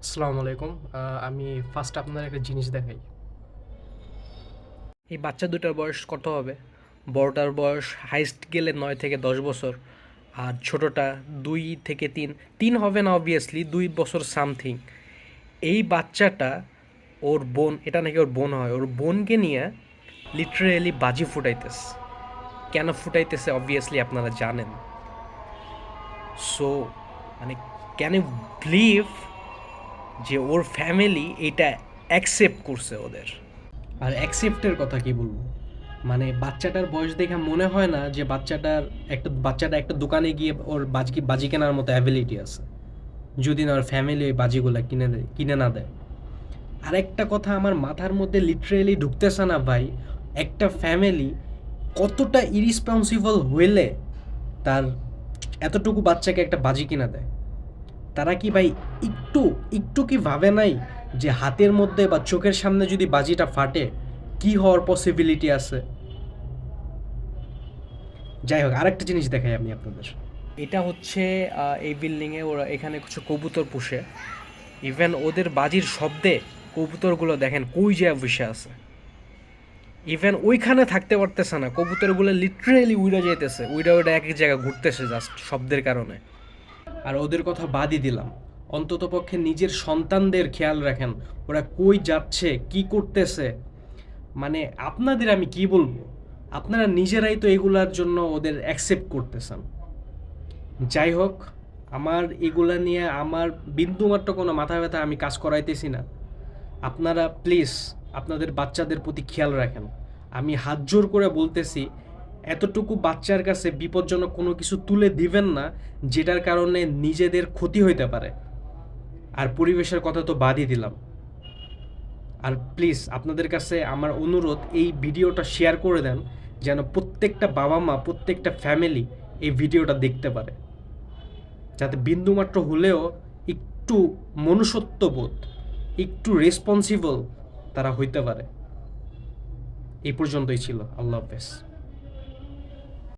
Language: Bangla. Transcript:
আসসালামু আলাইকুম। আমি ফার্স্ট আপনার একটা জিনিস দেখাই। এই বাচ্চা দুটার বয়স কত হবে? বড়টার বয়স হাইস্ট গেলে 9 থেকে 10 বছর, আর ছোটটা 2 থেকে 3। 3 হবে না অবভিয়াসলি, 2 বছর সামথিং। এই বাচ্চাটা, ওর বোন, এটা নাকি ওর বোন হয়, ওর বোনকে নিয়ে লিটারেলি বাজি ফুটাইতেছে। কেন ফুটাইতেছে অবভিয়াসলি আপনারা জানেন। সো মানে, ক্যান ইউ বিলিভ যে ওর ফ্যামিলি এটা অ্যাকসেপ্ট করছে ওদের? আর অ্যাকসেপ্টের কথা কি বলবো? মানে বাচ্চাটার বয়স দেখে মনে হয় না যে বাচ্চাটা একটা দোকানে গিয়ে ওর বাজি কেনার মতো অ্যাবিলিটি আছে। যদি না ওর ফ্যামিলি ওই বাজিগুলা কিনে না দেয়। আরেকটা কথা আমার মাথার মধ্যে লিটারেলি ঢুকতেছে না ভাই, একটা ফ্যামিলি কতটা ইরিসপন্সিবল হইলে তার এতটুকু বাচ্চাকে একটা বাজি কিনা দেয়। তারা কি ভাই একটু একটু কি ভাবে নাই যে হাতের মধ্যে বা চোখের সামনে যদি বাজিটা ফাটে কি হওয়ার পসিবিলিটি আছে? যাই হোক, আরেকটা জিনিস দেখাই আমি আপনাদের। এটা হচ্ছে এই বিল্ডিংয়ে ওরা এখানে কিছু কবুতর পুষে। ইভেন ওদের বাজির শব্দে কবুতরগুলো দেখেন কই যে বসে আছে। ইভেন ওইখানে থাকতে পারতেছে না, কবুতরগুলো লিটারেলি উড়ে যেতেছে, উড়ে উড়ে এক এক জায়গায় ঘুরতেছে জাস্ট শব্দের কারণে। আর ওদের কথা বাদই দিলাম, অন্ততপক্ষে নিজের সন্তানদের খেয়াল রাখেন, ওরা কই যাচ্ছে কি করতেছে। মানে আপনাদের আমি কি বলবো, আপনারা নিজেরাই তো এগুলার জন্য ওদের অ্যাকসেপ্ট করতেছেন। যাই হোক, আমার এগুলা নিয়ে আমার বিন্দুমাত্র কোনো মাথা ব্যথা আমি কাজ করাইতেছি না। আপনারা প্লিজ আপনাদের বাচ্চাদের প্রতি খেয়াল রাখেন। আমি হাত জোর করে বলতেছি, এতটুকু বাচ্চার কাছে বিপজ্জনক কোনো কিছু তুলে দিবেন না যেটার কারণে নিজেদের ক্ষতি হইতে পারে। আর পরিবেশের কথা তো বাদই দিলাম। আর প্লিজ আপনাদের কাছে আমার অনুরোধ, এই ভিডিওটা শেয়ার করে দেন যেন প্রত্যেকটা বাবা মা, প্রত্যেকটা ফ্যামিলি এই ভিডিওটা দেখতে পারে, যাতে বিন্দুমাত্র হলেও একটু মনুষ্যত্ববোধ, একটু রেসপন্সিবল তারা হইতে পারে। এই পর্যন্তই ছিল। আল্লাহ হাফেজ।